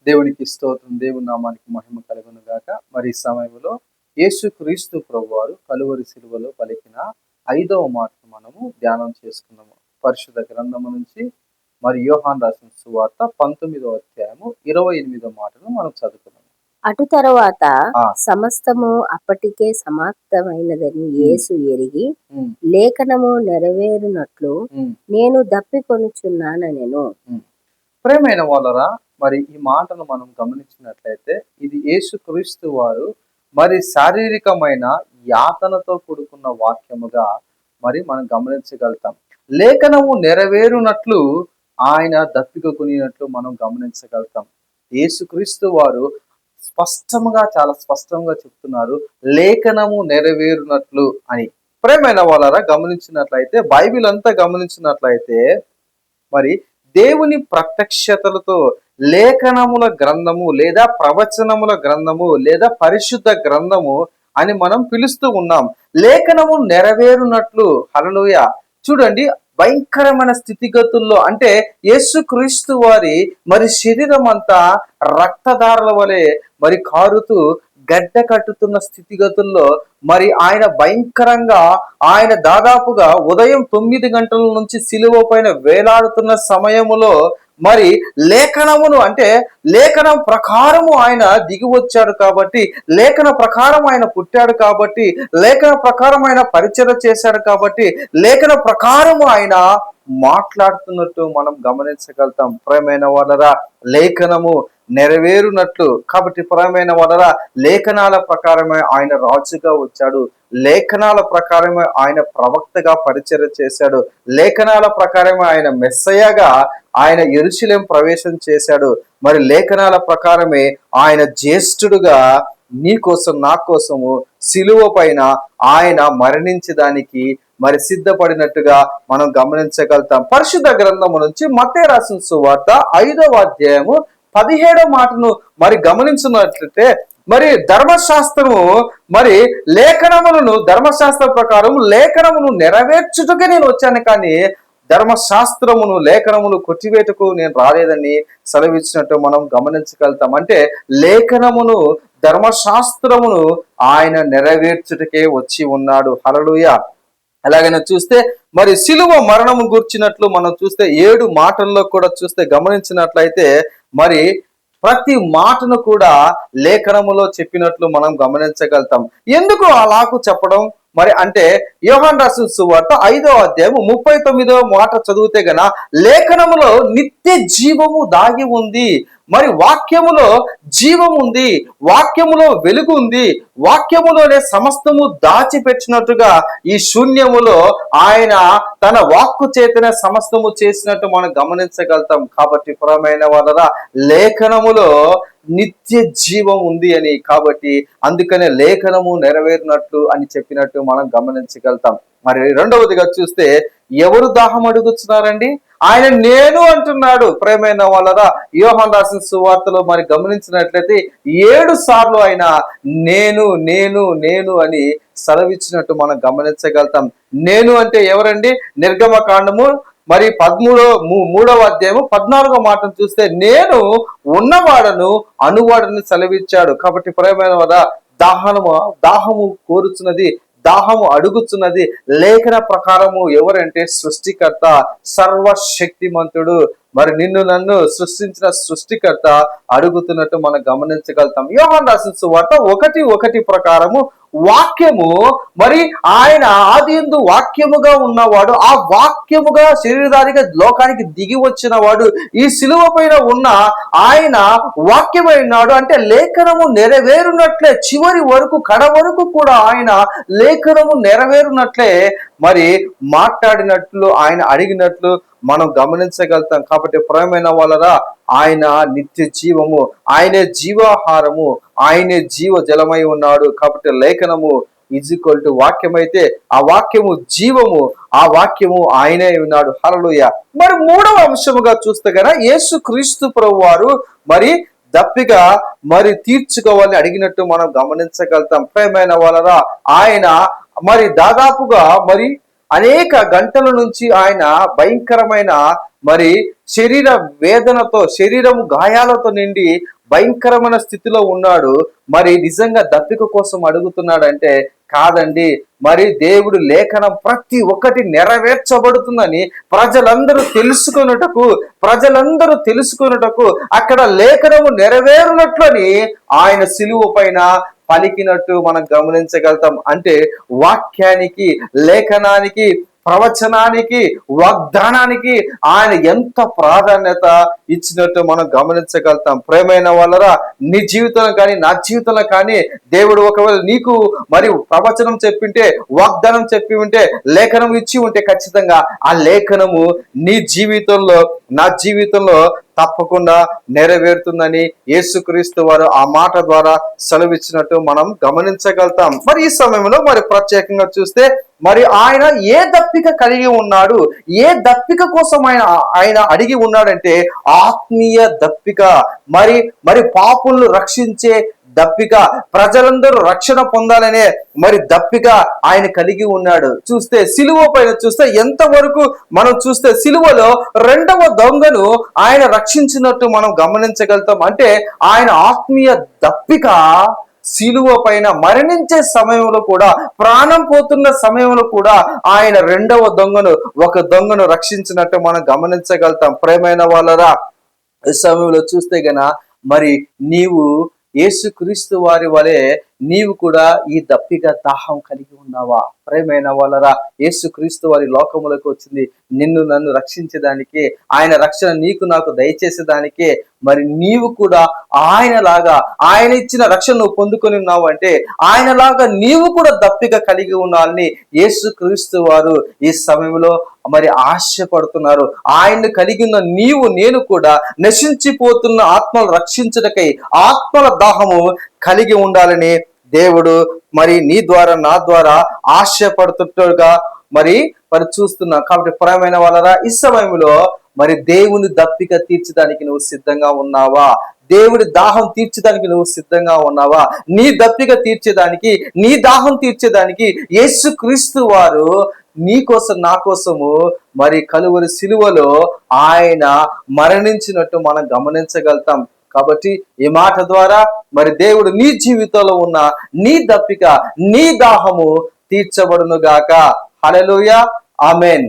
దేవునికి స్తోత్రం, దేవుని నామానికి మహిమ కలుగును గాక. మరి ఈ సమయంలో యేసుక్రీస్తు ప్రభువారు కలువరి సిలువలో పలికిన 5వ మాటను మనము ధ్యానం చేసుకుందాము. పరిశుద్ధ గ్రంథము నుంచి మరి యోహాను రాసిన సువార్త 19వ అధ్యాయము 28వ మాటను మనం చదువుకుందాం. అటు తరువాత సమస్తము అప్పటికే సమాప్తమైనదని యేసు ఎరిగి లేఖనము నెరవేరునట్లు నేను దప్పికొనుచున్నానెను. ప్రియమైన వాళ్ళరా, మరి ఈ మాటను మనం గమనించినట్లయితే ఇది యేసుక్రీస్తు వారు మరి శారీరకమైన యాతనతో కూడుకున్న వాక్యముగా మరి మనం గమనించగలుగుతాం. లేఖనము నెరవేరునట్లు ఆయన దప్పిక కొనినట్లు మనం గమనించగలుగుతాం. యేసుక్రీస్తు వారు చాలా స్పష్టంగా చెప్తున్నారు, లేఖనము నెరవేరునట్లు అని. ప్రియమైన వాళ్ళరా, గమనించినట్లయితే బైబిల్ అంతా గమనించినట్లయితే మరి దేవుని ప్రత్యక్షతలతో లేఖనముల గ్రంథము లేదా ప్రవచనముల గ్రంథము లేదా పరిశుద్ధ గ్రంథము అని మనం పిలుస్తూ ఉన్నాం. లేఖనము నెరవేరునట్లు. హల్లెలూయా. చూడండి, భయంకరమైన స్థితిగతుల్లో అంటే యేసుక్రీస్తు వారి మరి శరీరం అంతా రక్తధారల వలె మరి కారుతూ గడ్డ కట్టుతున్న స్థితిగతుల్లో మరి ఆయన భయంకరంగా ఆయన దాదాపుగా ఉదయం 9 గంటల నుంచి సిలువ పైన వేలాడుతున్న సమయములో మరి లేఖనమును అంటే లేఖనం ప్రకారము ఆయన దిగి వచ్చాడు కాబట్టి, లేఖన ప్రకారం ఆయన పుట్టాడు కాబట్టి, లేఖన ప్రకారం ఆయన పరిచయం చేశాడు కాబట్టి, లేఖన ప్రకారము ఆయన మాట్లాడుతున్నట్టు మనం గమనించగలుగుతాం. ప్రియమైన వాళ్ళరా, లేఖనము నెరవేరునట్లు. కాబట్టి ప్రియమైన వాళ్ళరా, లేఖనాల ప్రకారమే ఆయన రాజుగా వచ్చాడు, లేఖనాల ప్రకారమే ఆయన ప్రవక్తగా పరిచయం చేశాడు, లేఖనాల ప్రకారమే ఆయన మెస్సయ్యగా ఆయన యెరూషలేము ప్రవేశం చేశాడు. మరి లేఖనాల ప్రకారమే ఆయన జ్యేష్ఠుడుగా నీ కోసం నా కోసము సిలువ పైన ఆయన మరణించడానికి మరి సిద్ధపడినట్టుగా మనం గమనించగలుగుతాం. పరిశుద్ధ గ్రంథము నుంచి మత్తయి రాసిన సువార్త 5వ అధ్యాయము 17వ మాటను మరి గమనించినట్లయితే, మరి ధర్మశాస్త్రము మరి లేఖనములను ధర్మశాస్త్ర ప్రకారం లేఖనమును నెరవేర్చుటకే నేను వచ్చాను, కానీ ధర్మశాస్త్రమును లేఖనమును కొట్టివేటకు నేను రాలేదని సెలవిచ్చినట్టు మనం గమనించగలుగుతాం. అంటే లేఖనమును ధర్మశాస్త్రమును ఆయన నెరవేర్చుటకే వచ్చి ఉన్నాడు. హల్లెలూయా. అలాగైనా చూస్తే మరి సిలువ మరణము గుర్చినట్లు మనం చూస్తే 7 మాటల్లో కూడా చూస్తే గమనించినట్లయితే మరి ప్రతి మాటను కూడా లేఖనములో చెప్పినట్లు మనం గమనించగలుగుతాం. ఎందుకు అలాగూ చెప్పడం మరి అంటే యోహాను రాసిన సువార్త 5వ అధ్యాయము 39వ మాట చదివితే గన లేఖనములో నిత్య జీవము దాగి ఉంది, మరి వాక్యములో జీవం ఉంది, వాక్యములో వెలుగు ఉంది, వాక్యములోనే సమస్తము దాచిపెట్టినట్టుగా ఈ శూన్యములో ఆయన తన వాక్కు చేతనే సమస్తము చేసినట్టు మనం గమనించగలుగుతాం. కాబట్టి ప్రియమైన వాళ్ళరా, లేఖనములో నిత్య జీవం ఉంది అని, కాబట్టి అందుకనే లేఖనము నెరవేరినట్లు అని చెప్పినట్టు మనం గమనించగలుగుతాం. మరి రెండవదిగా చూస్తే ఎవరు దాహం అడుగుతున్నారండి? ఆయన నేను అంటున్నాడు. ప్రియమైన వాళ్ళరా, యోహాను రాసిన సువార్తలో మరి గమనించినట్లయితే 7 సార్లు ఆయన నేను నేను నేను అని సెలవిచ్చినట్టు మనం గమనించగలుగుతాం. నేను అంటే ఎవరండి? నిర్గమకాండము మరి 3వ అధ్యాయము 14వ మాటను చూస్తే నేను ఉన్నవాడను అనువాడని సెలవిచ్చాడు. కాబట్టి ప్రియమైన వారా, దాహము కోరుచున్నది, దాహము అడుగుతున్నది లేఖన ప్రకారము ఎవరంటే సృష్టికర్త, సర్వశక్తిమంతుడు, మరి నిన్ను నన్ను సృష్టించిన సృష్టికర్త అడుగుతున్నట్టు మనం గమనించగలుగుతాం. యోహాను రాసిన సువార్త 1:1 ప్రకారము వాక్యము మరి ఆయన ఆదియందు వాక్యముగా ఉన్నవాడు, ఆ వాక్యముగా శరీరధారిగా లోకానికి దిగి వచ్చిన వాడు, ఈ సిలువ పైన ఉన్న ఆయన వాక్యమై ఉన్నాడు. అంటే లేఖనము నెరవేరునట్లే చివరి వరకు కడ వరకు కూడా ఆయన లేఖనము నెరవేరునట్లే మరి మాట్లాడినట్లు, ఆయన అడిగినట్లు మనం గమనించగలుగుతాం. కాబట్టి ప్రియమైన వాళ్ళరా, ఆయన నిత్య జీవము, ఆయనే జీవాహారము, ఆయనే జీవ జలమై ఉన్నాడు. కాబట్టి లేఖనము ఈక్వల్ టు వాక్యమైతే ఆ వాక్యము జీవము, ఆ వాక్యము ఆయనే ఉన్నాడు. హల్లెలూయా. మరి 3వ అంశముగా చూస్తే గన యేసుక్రీస్తు ప్రభువారు మరి దప్పిక మరి తీర్చుకోవాలని అడిగినట్టు మనం గమనించగలుగుతాం. ప్రియమైన వాళ్ళరా, ఆయన మరి దాదాపుగా మరి అనేక గంటల నుంచి ఆయన భయంకరమైన మరి శరీర వేదనతో, శరీరము గాయాలతో నిండి భయంకరమైన స్థితిలో ఉన్నాడు. మరి నిజంగా దప్పిక కోసం అడుగుతున్నాడంటే కాదండి. మరి దేవుడు లేఖనం ప్రతి ఒక్కటి నెరవేర్చబడుతుందని ప్రజలందరూ తెలుసుకొనుటకు అక్కడ లేఖనము నెరవేరునట్లని ఆయన సిలువ పైన పలికినట్టు మనం గమనించగలుగుతాం. అంటే వాక్యానికి, లేఖనానికి, ప్రవచనానికి, వాగ్దానానికి ఆయన ఎంత ప్రాధాన్యత ఇచ్చినట్టు మనం గమనించగలుగుతాం. ప్రేమైన వాళ్ళరా, నీ జీవితంలో కానీ నా జీవితంలో కానీ దేవుడు ఒకవేళ నీకు మరి ప్రవచనం చెప్పింటే, వాగ్దానం చెప్పి ఉంటే, లేఖనం ఇచ్చి ఉంటే ఖచ్చితంగా ఆ లేఖనము నీ జీవితంలో, నా జీవితంలో తప్పకుండా నెరవేరుతుందని యేసుక్రీస్తు వారు ఆ మాట ద్వారా సెలవిచ్చినట్టు మనం గమనించగలుగుతాం. మరి ఈ సమయంలో మరి ప్రత్యేకంగా చూస్తే మరి ఆయన ఏ దప్పిక కలిగి ఉన్నాడు, ఏ దప్పిక కోసం ఆయన అడిగి ఉన్నాడంటే ఆత్మీయ దప్పిక. మరి పాపులను రక్షించే దప్పిక, ప్రజలందరూ రక్షణ పొందాలనే మరి దప్పిక ఆయన కలిగి ఉన్నాడు. చూస్తే సిలువ పైన చూస్తే ఎంతవరకు మనం చూస్తే సిలువలో రెండవ దొంగను ఆయన రక్షించినట్టు మనం గమనించగలుగుతాం. అంటే ఆయన ఆత్మీయ దప్పిక సిలువ పైన మరణించే సమయంలో కూడా, ప్రాణం పోతున్న సమయంలో కూడా ఆయన ఒక దొంగను రక్షించినట్టు మనం గమనించగలుగుతాం. ప్రేమైన వాళ్ళరా, ఈ సమయంలో చూస్తే గన మరి నీవు యేసుక్రీస్తు వారి వలె నీవు కూడా ఈ దప్పిక దాహం కలిగి ఉన్నావా? ప్రేమైన వాళ్ళరా, యేసుక్రీస్తు వారి లోకములకు వచ్చింది నిన్ను నన్ను రక్షించడానికే, ఆయన రక్షణ నీకు నాకు దయచేసేదానికే. మరి నీవు కూడా ఆయనలాగా, ఆయన ఇచ్చిన రక్షణ నువ్వు పొందుకొని ఉన్నావు అంటే ఆయనలాగా నీవు కూడా దప్పిక కలిగి ఉండాలని యేసుక్రీస్తు వారు ఈ సమయంలో మరి ఆశపడుతున్నారు. ఆయన్ని కలిగి ఉన్న నీవు నేను కూడా నశించిపోతున్న ఆత్మలు రక్షించటకై ఆత్మల దాహము కలిగి ఉండాలని దేవుడు మరి నీ ద్వారా నా ద్వారా ఆశపడుతున్నట్టుగా మరి చూస్తున్నా. కాబట్టి ప్రియమైన వాళ్ళరా, ఈ సమయంలో మరి దేవుని దప్పిక తీర్చడానికి నువ్వు సిద్ధంగా ఉన్నావా? దేవుడి దాహం తీర్చడానికి నువ్వు సిద్ధంగా ఉన్నావా? నీ దప్పిక తీర్చేదానికి, నీ దాహం తీర్చేదానికి యేసుక్రీస్తు వారు నీ కోసం నా కోసము మరి కలువరి సిలువలో ఆయన మరణించినట్టు మనం గమనించగలుగుతాం. కాబట్టి ఈ మాట ద్వారా మరి దేవుడు నీ జీవితంలో ఉన్న నీ దప్పిక, నీ దాహము తీర్చబడును గాక. హల్లెలూయా, ఆమేన్.